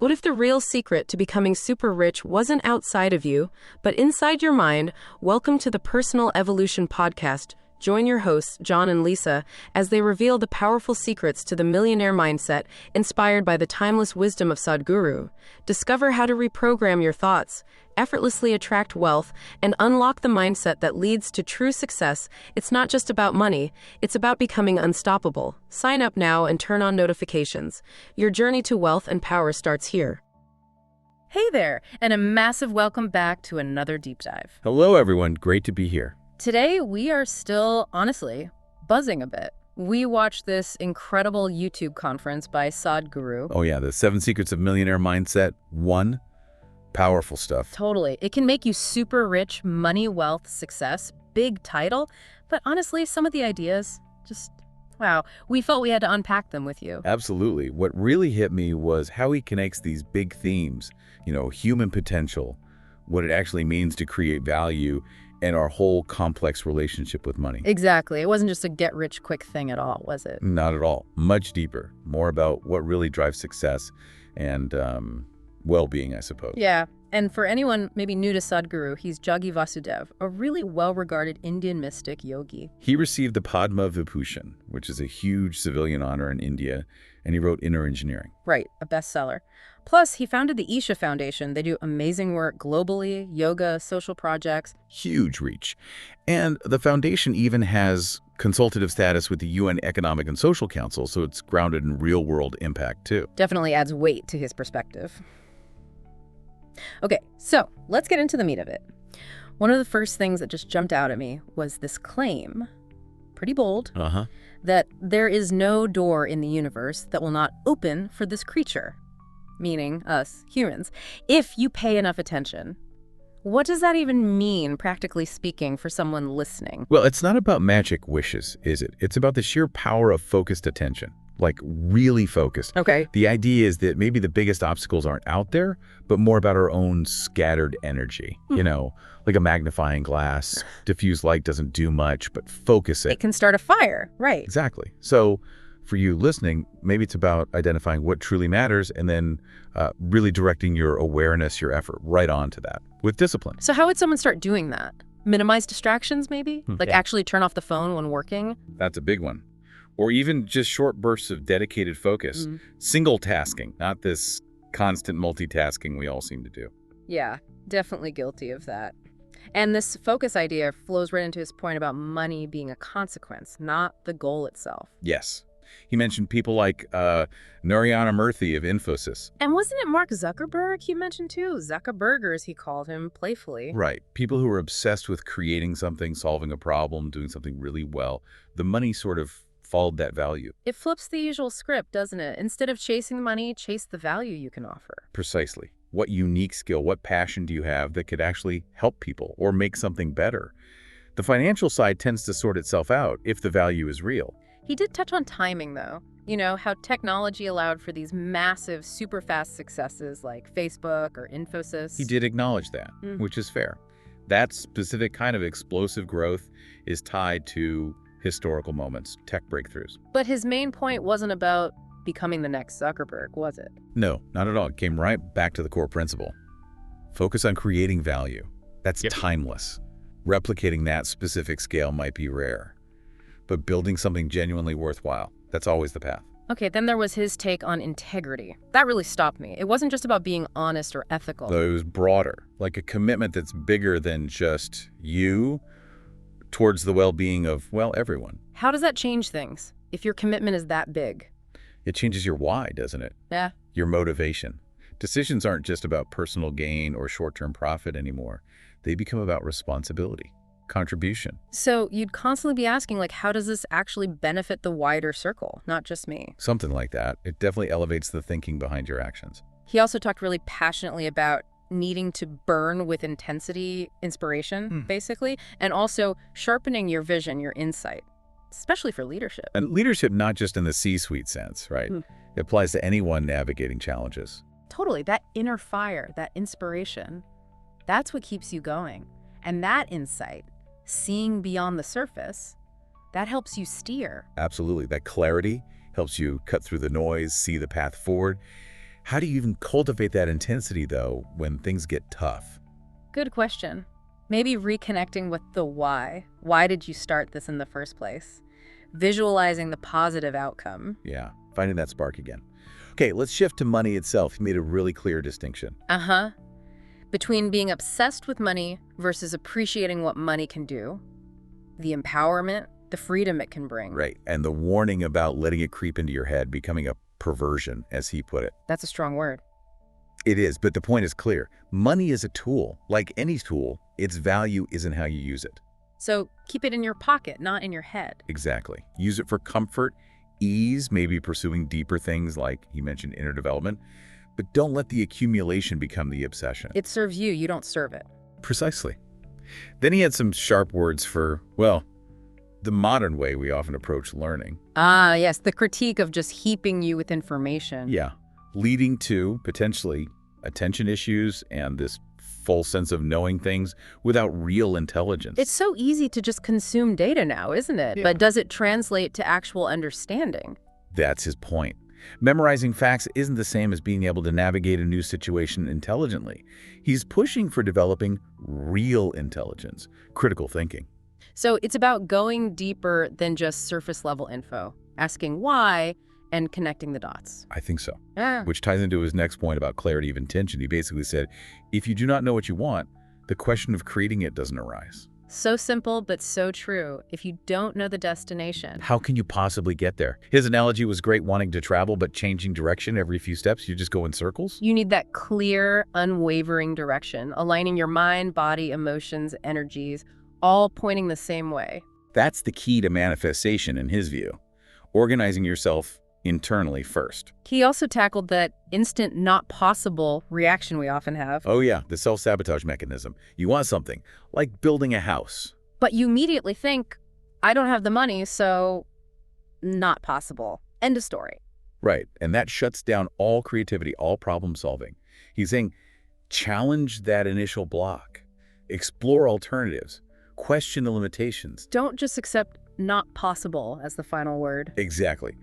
What if the real secret to becoming super rich wasn't outside of you, but inside your mind? Welcome to the Personal Evolution Podcast. Join your hosts, John and Lisa, as they reveal the powerful secrets to the millionaire mindset inspired by the timeless wisdom of Sadhguru. Discover how to reprogram your thoughts, effortlessly attract wealth, and unlock the mindset that leads to true success. It's not just about money, it's about becoming unstoppable. Sign up now and turn on notifications. Your journey to wealth and power starts here. Hey there, and a massive welcome back to another deep dive. Hello, everyone. Great to be here. Today, we are still, honestly, buzzing a bit. We watched this incredible YouTube conference by Sadhguru. Oh, yeah, the 7 Secrets of Millionaire Mindset 1. Powerful stuff. Totally. It can make you super rich, money, wealth, success, big title. But honestly, some of the ideas, just, wow, we felt we had to unpack them with you. Absolutely. What really hit me was how he connects these big themes, human potential, what it actually means to create value, and our whole complex relationship with money. Exactly. It wasn't just a get-rich-quick thing at all, was it? Not at all. Much deeper. More about what really drives success and well-being, I suppose. Yeah. And for anyone maybe new to Sadhguru, he's Jaggi Vasudev, a really well-regarded Indian mystic yogi. He received the Padma Vibhushan, which is a huge civilian honor in India, and he wrote Inner Engineering. Right, a bestseller. Plus, he founded the Isha Foundation. They do amazing work globally, yoga, social projects. Huge reach. And the foundation even has consultative status with the UN Economic and Social Council, so it's grounded in real-world impact, too. Definitely adds weight to his perspective. Okay, so let's get into the meat of it. One of the first things that just jumped out at me was this claim, pretty bold, that there is no door in the universe that will not open for this creature, meaning us, humans, if you pay enough attention. What does that even mean, practically speaking, for someone listening? Well, it's not about magic wishes, is it? It's about the sheer power of focused attention, like really focused. Okay. The idea is that maybe the biggest obstacles aren't out there, but more about our own scattered energy. Like a magnifying glass. Diffuse light doesn't do much, but focus it. It can start a fire, right? Exactly. So for you listening, maybe it's about identifying what truly matters and then really directing your awareness, your effort right onto that with discipline. So how would someone start doing that? Minimize distractions, maybe? Actually turn off the phone when working? That's a big one. Or even just short bursts of dedicated focus. Single tasking, not this constant multitasking we all seem to do. Yeah, definitely guilty of that. And this focus idea flows right into his point about money being a consequence, not the goal itself. Yes. He mentioned people like Narayana Murthy of Infosys. And wasn't it Mark Zuckerberg he mentioned too? Zuckerbergers, he called him playfully. Right. People who are obsessed with creating something, solving a problem, doing something really well. The money sort of followed that value. It flips the usual script, doesn't it? Instead of chasing the money, chase the value you can offer. Precisely. What unique skill, what passion do you have that could actually help people or make something better? The financial side tends to sort itself out if the value is real. He did touch on timing, though. How technology allowed for these massive, super fast successes like Facebook or Infosys. He did acknowledge that, which is fair. That specific kind of explosive growth is tied to historical moments, tech breakthroughs. But his main point wasn't about becoming the next Zuckerberg, was it? No, not at all. It came right back to the core principle. Focus on creating value. That's timeless. Replicating that specific scale might be rare. But building something genuinely worthwhile, that's always the path. Okay, then there was his take on integrity. That really stopped me. It wasn't just about being honest or ethical. Though it was broader, like a commitment that's bigger than just you towards the well-being of, everyone. How does that change things if your commitment is that big? It changes your why, doesn't it? Yeah. Your motivation. Decisions aren't just about personal gain or short-term profit anymore. They become about responsibility, contribution. So you'd constantly be asking, how does this actually benefit the wider circle, not just me? Something like that. It definitely elevates the thinking behind your actions. He also talked really passionately about needing to burn with intensity, inspiration, basically, and also sharpening your vision, your insight, especially for leadership. And leadership, not just in the C-suite sense, right? It applies to anyone navigating challenges. Totally. That inner fire, that inspiration, that's what keeps you going. And that insight, seeing beyond the surface, that helps you steer. Absolutely. That clarity helps you cut through the noise, see the path forward. How do you even cultivate that intensity, though, when things get tough? Good question. Maybe reconnecting with the why. Why did you start this in the first place? Visualizing the positive outcome. Yeah, finding that spark again. Okay, let's shift to money itself. You made a really clear distinction. Between being obsessed with money versus appreciating what money can do, the empowerment, the freedom it can bring. Right, and the warning about letting it creep into your head, becoming a perversion, as he put it. That's a strong word. It is, but the point is clear. Money is a tool. Like any tool, its value isn't how you use it. So keep it in your pocket, not in your head. Exactly. Use it for comfort, ease, maybe pursuing deeper things like he mentioned inner development, but don't let the accumulation become the obsession. It serves you, you don't serve it. Precisely. Then he had some sharp words for, well, the modern way we often approach learning. Yes, the critique of just heaping you with information. Yeah, leading to, potentially, attention issues and this full sense of knowing things without real intelligence. It's so easy to just consume data now, isn't it? Yeah. But does it translate to actual understanding? That's his point. Memorizing facts isn't the same as being able to navigate a new situation intelligently. He's pushing for developing real intelligence, critical thinking. So it's about going deeper than just surface-level info, asking why, and connecting the dots. I think so. Yeah. Which ties into his next point about clarity of intention. He basically said, if you do not know what you want, the question of creating it doesn't arise. So simple, but so true. If you don't know the destination. How can you possibly get there? His analogy was great, wanting to travel, but changing direction every few steps. You just go in circles. You need that clear, unwavering direction, aligning your mind, body, emotions, energies, all pointing the same way. That's the key to manifestation in his view. Organizing yourself internally first. He also tackled that instant not possible reaction we often have. Oh yeah, the self-sabotage mechanism. You want something, like building a house. But you immediately think, I don't have the money, so not possible. End of story. Right, and that shuts down all creativity, all problem solving. He's saying, challenge that initial block. Explore alternatives. Question the limitations. Don't just accept not possible as the final word. Exactly.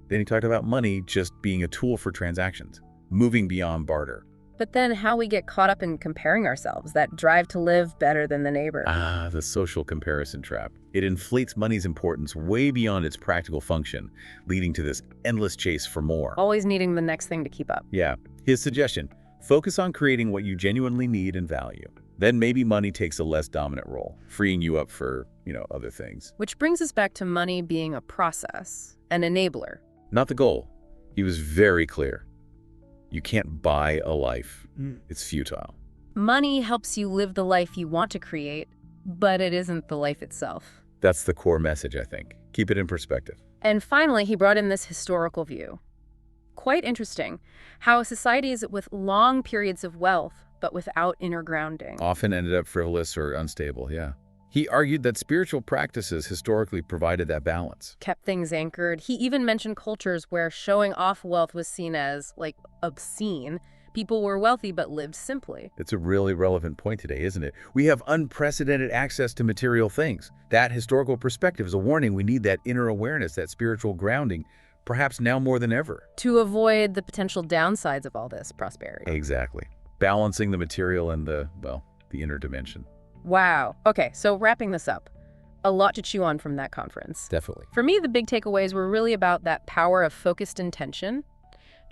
Then he talked about money just being a tool for transactions, moving beyond barter. But then how we get caught up in comparing ourselves, that drive to live better than the neighbor. The social comparison trap. It inflates money's importance way beyond its practical function, leading to this endless chase for more. Always needing the next thing to keep up. Yeah. His suggestion, focus on creating what you genuinely need and value. Then maybe money takes a less dominant role, freeing you up for, other things. Which brings us back to money being a process, an enabler. Not the goal. He was very clear. You can't buy a life. It's futile. Money helps you live the life you want to create, but it isn't the life itself. That's the core message, I think. Keep it in perspective. And finally, he brought in this historical view. Quite interesting, how societies with long periods of wealth, but without inner grounding, often ended up frivolous or unstable, yeah. He argued that spiritual practices historically provided that balance. Kept things anchored. He even mentioned cultures where showing off wealth was seen as, obscene. People were wealthy but lived simply. It's a really relevant point today, isn't it? We have unprecedented access to material things. That historical perspective is a warning. We need that inner awareness, that spiritual grounding, perhaps now more than ever. To avoid the potential downsides of all this prosperity. Exactly. Balancing the material and the inner dimension. Wow. Okay, so wrapping this up, a lot to chew on from that conference. Definitely. For me, the big takeaways were really about that power of focused intention,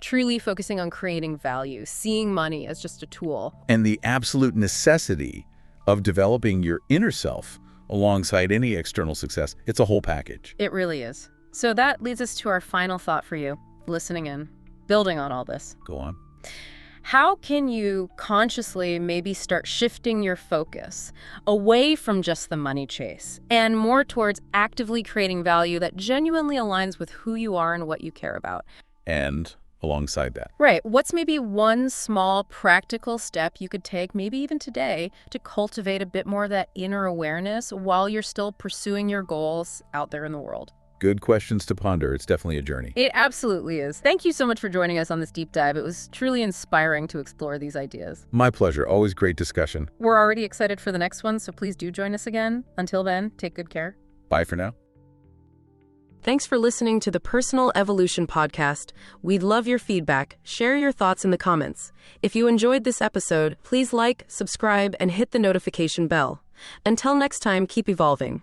truly focusing on creating value, seeing money as just a tool. And the absolute necessity of developing your inner self alongside any external success. It's a whole package. It really is. So that leads us to our final thought for you, listening in, building on all this. Go on. How can you consciously maybe start shifting your focus away from just the money chase and more towards actively creating value that genuinely aligns with who you are and what you care about? And alongside that. Right. What's maybe one small practical step you could take, maybe even today, to cultivate a bit more of that inner awareness while you're still pursuing your goals out there in the world? Good questions to ponder. It's definitely a journey. It absolutely is. Thank you so much for joining us on this deep dive. It was truly inspiring to explore these ideas. My pleasure. Always great discussion. We're already excited for the next one, so please do join us again. Until then, take good care. Bye for now. Thanks for listening to the Personal Evolution Podcast. We'd love your feedback. Share your thoughts in the comments. If you enjoyed this episode, please like, subscribe, and hit the notification bell. Until next time, keep evolving.